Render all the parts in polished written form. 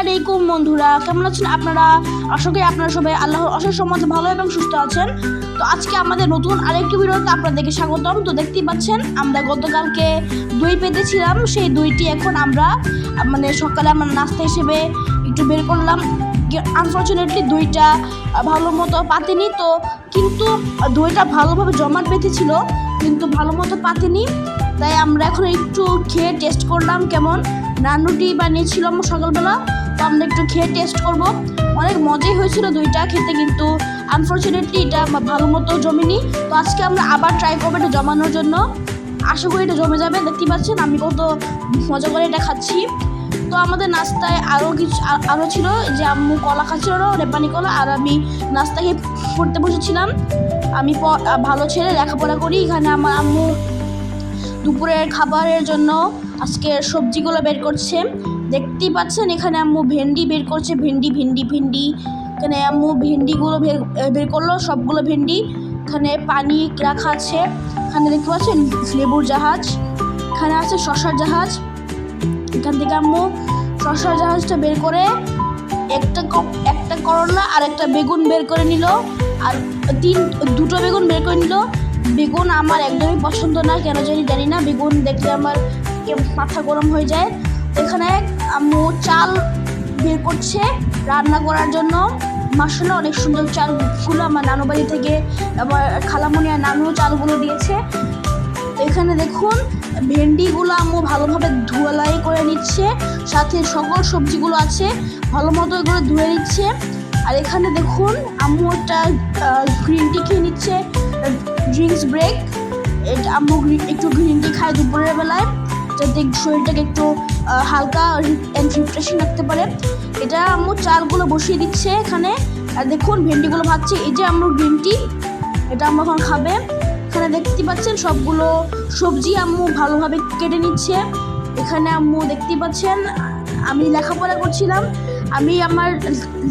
আলাইকুম বন্ধুরা, কেমন আছেন আপনারা? আশা করি আপনারা সবাই আল্লাহর অশেষ রহমতে ভালো এবং সুস্থ আছেন। তো আজকে আমাদের নতুন আরেকটি ভিডিওতে আপনাদেরকে স্বাগতম। তো দেখতেই পাচ্ছেন আমরা গতকালকে দই পেতেছিলাম, সেই দইটি এখন আমরা সকালে আমরা নাস্তা হিসেবে একটু বের করলাম। আনফর্চুনেটলি দইটা ভালো মতো পাতেনি, তো কিন্তু দইটা ভালোভাবে জমাট বেঁধেছিল কিন্তু ভালো মতো পাতেনি, তাই আমরা এখন একটু খেয়ে টেস্ট করলাম কেমন। নানুটি বানিয়েছিলাম সকালবেলা, তো আমরা একটু খেয়ে টেস্ট করব। অনেক মজাই হয়েছিল দইটা খেতে, কিন্তু আনফর্চুনেটলি এটা ভালো মতো জমেনি। তো আজকে আমরা আবার ট্রাই করবো এটা জমানোর জন্য। আশা করি এটা জমে যাবে। দেখতে পাচ্ছেন আমি কত মজা করে এটা খাচ্ছি। তো আমাদের নাস্তায় আরও ছিল যে আম্মু কলা খাচ্ছিল, নেপানি কলা, আর আমি নাস্তা খেয়ে পড়তে বসেছিলাম। আমি ভালো ছেলে, লেখাপড়া করি। এখানে আমার আম্মু দুপুরের খাবারের জন্য আজকে সবজিগুলো বের করছে। দেখতেই পাচ্ছেন এখানে আম্মু ভেন্ডি বের করছে, ভেন্ডি। এখানে আম্মু ভেন্ডিগুলো বের করলো, সবগুলো ভেন্ডি। এখানে পানি রাখা আছে। এখানে দেখতে পাচ্ছেন লেবুর জাহাজ, এখানে আছে শশার জাহাজ। এখান থেকে আম্মু শশার জাহাজটা বের করে একটা করলা আর একটা বেগুন বের করে নিল, আর দুটো বেগুন বের করে নিল। বেগুন আমার একদমই পছন্দ না, কেন জানি না, বেগুন দেখলে আমার মাথা গরম হয়ে যায়। এখানে আম্মু চাল বের করছে রান্না করার জন্য। মাশাআল্লাহ অনেক সুন্দর চালগুলো আমার নানু বাড়ি থেকে আমার খালামণি আর নানু চালগুলো দিয়েছে। এখানে দেখুন ভেন্ডিগুলো আম্মু ভালোভাবে ধুলাই করে নিচ্ছে, সাথে সকল সবজিগুলো আছে ভালো মতো এগুলো ধুয়ে নিচ্ছে। আর এখানে দেখুন আম্মু একটা গ্রিন টি খেয়ে নিচ্ছে, ড্রিঙ্কস ব্রেক। এটা আম্মু একটু গ্রিন টি খায় দুপুরের বেলায়, যাতে শরীরটাকে একটু হালকা অ্যান্ড রিফ্রেশিং রাখতে পারে। এটা আম্মু চালগুলো বসিয়ে দিচ্ছে এখানে। আর দেখুন ভেন্ডিগুলো ভাজছে। এই যে আম্মুর গ্রিন টি, এটা আম্মু এখন খাবে। এখানে দেখতে পাচ্ছেন সবগুলো সবজি আম্মু ভালোভাবে কেটে নিচ্ছে। এখানে আম্মু দেখতে পাচ্ছেন আমি লেখাপড়া করছিলাম, আমি আমার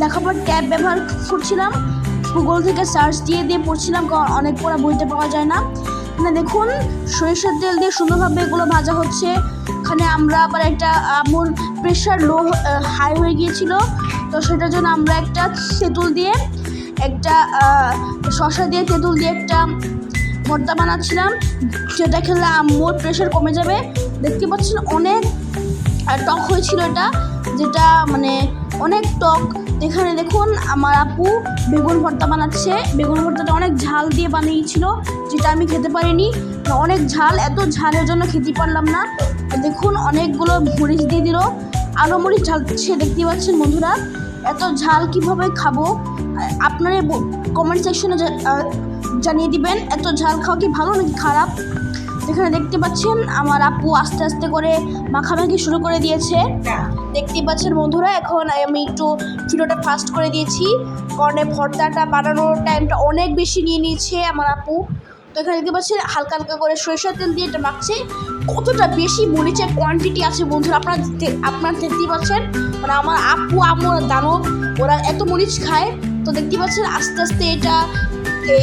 লেখাপড়ার ট্যাব ব্যবহার করছিলাম, গুগল থেকে সার্চ দিয়ে পড়ছিলাম, কারণ অনেক পড়া বইতে পাওয়া যায় না। এখানে দেখুন সরিষার তেল দিয়ে সুন্দরভাবে এগুলো ভাজা হচ্ছে। এখানে আমরা আবার একটা আম্মুর প্রেশার হাই হয়ে গিয়েছিল, তো সেটার জন্য আমরা একটা তেঁতুল দিয়ে একটা শসা দিয়ে তেঁতুল দিয়ে একটা ভর্তা বানাচ্ছিলাম, যেটা খেলে আম্মুর প্রেশার কমে যাবে। দেখতে পাচ্ছেন অনেক টক হয়েছিল এটা, যেটা অনেক টক। এখানে দেখুন আমার আপু বেগুন ভর্তা বানাচ্ছে। বেগুন ভর্তাটা অনেক ঝাল দিয়ে বানিয়েছিল, যেটা আমি খেতে পারিনি, অনেক ঝাল। এত ঝালের জন্য খেতে পারলাম না। দেখুন অনেকগুলো মরিচ দিয়ে দিল, আরও মরিচ ঝালছে। দেখতে পাচ্ছেন বন্ধুরা এত ঝাল কিভাবে খাবো, আপনারা কমেন্ট সেকশনে জানিয়ে দিবেন এত ঝাল খাওয়া কি ভালো নাকি খারাপ। এখানে দেখতে পাচ্ছেন আমার আপু আস্তে আস্তে করে মাখামাখি শুরু করে দিয়েছে। দেখতে পাচ্ছেন বন্ধুরা এখন আমি একটু ভিডিওটা ফাস্ট করে দিয়েছি, কারণ ভর্তাটা বানানোর টাইমটা অনেক বেশি নিয়ে নিয়েছে আমার আপু। তো এখানে দেখতে পাচ্ছেন হালকা হালকা করে সরিষার তেল দিয়ে এটা মাখছে। কতটা বেশি মরিচের কোয়ান্টিটি আছে বন্ধুরা আপনারা দেখতেই পাচ্ছেন। আমার আপু আম্মু দানব, ওরা এত মরিচ খায়। তো দেখতে পাচ্ছেন আস্তে আস্তে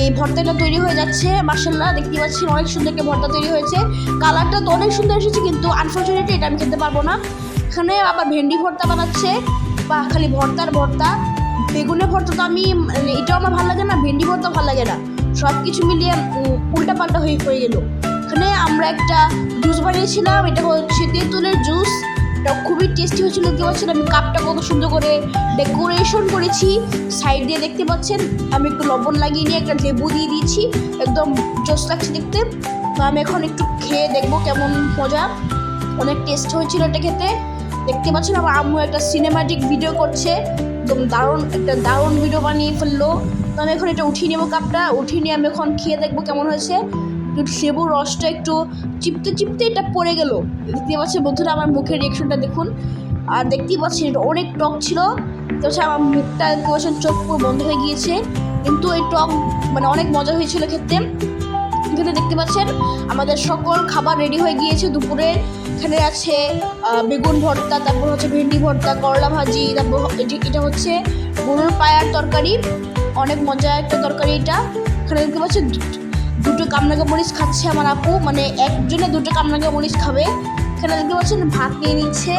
এই ভর্তাটা তৈরি হয়ে যাচ্ছে। মাশাআল্লাহ দেখতে পাচ্ছেন অনেক সুন্দর একটা ভর্তা তৈরি হয়েছে। কালারটা তো অনেক সুন্দর এসেছে, কিন্তু আনফর্চুনেটলি এটা আমি খেতে পারবো না। এখানে আবার ভেন্ডি ভর্তা বানাচ্ছে, বা খালি ভর্তা। বেগুনের ভর্তা তো আমি এটাও আমার ভালো লাগে না, ভেন্ডি ভর্তা ভালো লাগে না, সব কিছু মিলিয়ে উল্টাপাল্টা হয়ে গেল। এখানে আমরা একটা জুস বানিয়েছিলাম, এটা হচ্ছে তেঁতুলের জুস। এটা খুবই টেস্টি হয়েছিল। দেখতে পাচ্ছেন আমি কাপটা কত সুন্দর করে ডেকোরেশন করেছি, সাইড দিয়ে দেখতে পাচ্ছেন আমি একটু লবণ লাগিয়ে নিয়ে একটা লেবু দিয়ে দিয়েছি, একদম জোস লাগছে দেখতে। তো আমি এখন একটু খেয়ে দেখবো কেমন মজা। অনেক টেস্ট হয়েছিল এটা খেতে। দেখতে পাচ্ছেন আমার আম্মু একটা সিনেমাটিক ভিডিও করছে, একদম দারুণ ভিডিও বানিয়ে ফেললো। তো আমি এখন এটা উঠিয়ে নেবো, কাপটা উঠিয়ে নিয়ে আমি এখন খেয়ে দেখবো কেমন হয়েছে। লেবুর রসটা একটু চিপতে এটা পড়ে গেল। দেখতে পাচ্ছেন বন্ধুরা আমার মুখের রিয়েকশনটা দেখুন। আর দেখতেই পাচ্ছেন এটা অনেক টক ছিল, তো আমার মুখটা দেখতে পাচ্ছেন চোখ পুরো বন্ধ হয়ে গিয়েছে, কিন্তু এই টক অনেক মজা হয়েছিল খেতে। এখানে দেখতে পাচ্ছেন আমাদের সকল খাবার রেডি হয়ে গিয়েছে দুপুরে। এখানে আছে বেগুন ভর্তা, তারপর হচ্ছে ভেন্ডি ভর্তা, করলা ভাজি, তারপর এটা হচ্ছে গরুর পায়ার তরকারি, অনেক মজা একটা তরকারি এটা। এখানে দেখতে পাচ্ছেন দুটো কামরাঙ্গা মরিচ খাচ্ছে আমার আপু, একজনে দুটো কামরাঙ্গা মরিচ খাবে। এখানে দেখতে পাচ্ছেন ভাত নিয়ে নিচ্ছে,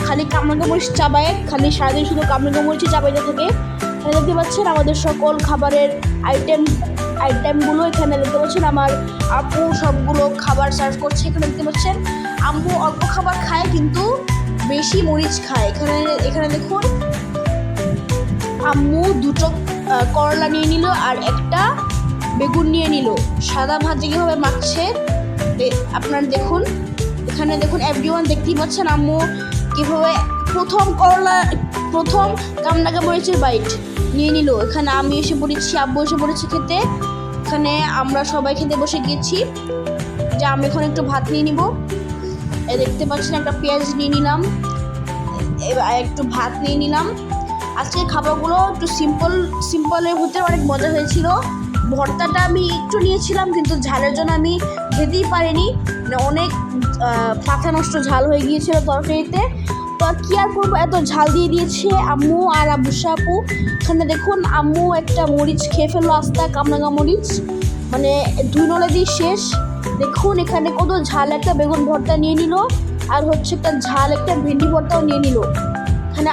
খালি কামরাঙ্গা মরিচ চাবায়, খালি সারাদিন শুধু কামরাঙ্গা মরিচই চাবাইতে থাকে। এখানে দেখতে পাচ্ছেন আমাদের সকল খাবারের আইটেমগুলো। এখানে দেখতে পাচ্ছেন আমার আপু সবগুলো খাবার সার্ভ করছে। এখানে দেখতে পাচ্ছেন আম্মু অল্প খাবার খায় কিন্তু বেশি মরিচ খায়। এখানে দেখুন আম্মু দুটো করলা নিয়ে নিল আর একটা বেগুন নিয়ে নিল। সাদা ভাজি কীভাবে মাখছে আপনারা দেখুন। এখানে দেখুন এভরিওয়ান দেখতেই পাচ্ছেন আম্মু কীভাবে প্রথম কামরাঙ্গা মরিচের বাইট নিয়ে নিল। এখানে আমি এসে পড়েছি, আব্বু এসে পড়েছি খেতে। এখানে আমরা সবাই খেতে বসে গিয়েছি। যে আমি এখন একটু ভাত নিয়ে নিব। দেখতে পাচ্ছেন একটা পেঁয়াজ নিয়ে নিলাম, একটু ভাত নিয়ে নিলাম। আজকে খাবারগুলো একটু সিম্পলের হতে অনেক মজা হয়েছিল। ভর্তাটা আমি একটু নিয়েছিলাম কিন্তু ঝালের জন্য আমি খেতেই পারিনি, অনেক মাথা নষ্ট ঝাল হয়ে গিয়েছিল তরকারিতে। তো আর কি আর করবো, এত ঝাল দিয়ে দিয়েছে আম্মু আর আবুসা আপু। এখানে দেখুন আম্মু একটা মরিচ খেয়ে ফেললো, আস্তা কামরাঙ্গা মরিচ, মানে 2 নলে দিয়ে শেষ। দেখুন এখানে কত ঝাল একটা বেগুন ভর্তা নিয়ে নিল আর হচ্ছে একটা ঝাল একটা ভেন্ডি ভর্তাও নিয়ে নিল। এখানে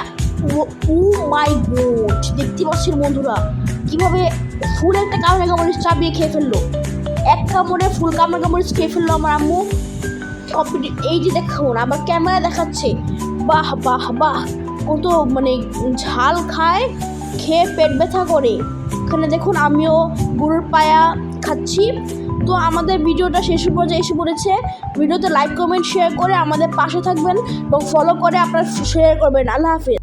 ও মাই গড, দেখতে পাচ্ছেন বন্ধুরা কীভাবে ফুল একটা কামরাঙ্গা মরিচ চাবিয়ে খেয়ে ফেললো। এক কামড়ে ফুল কামরাঙ্গা মরিচ খেয়ে ফেললো আমার আম্মু। এই যে দেখুন আবার ক্যামেরা দেখাচ্ছে, বাহ বাহ বাহ, কত মানে ঝাল খায়, খেয়ে পেট ব্যথা করে। এখানে দেখুন আমিও গরুর পায়া খাচ্ছি। তো আমাদের ভিডিওটা শেষ পর্যায়ে এসে পড়েছে। ভিডিওতে লাইক কমেন্ট শেয়ার করে আমাদের পাশে থাকবেন এবং ফলো করে আপনারা শেয়ার করবেন। আল্লাহ হাফেজ।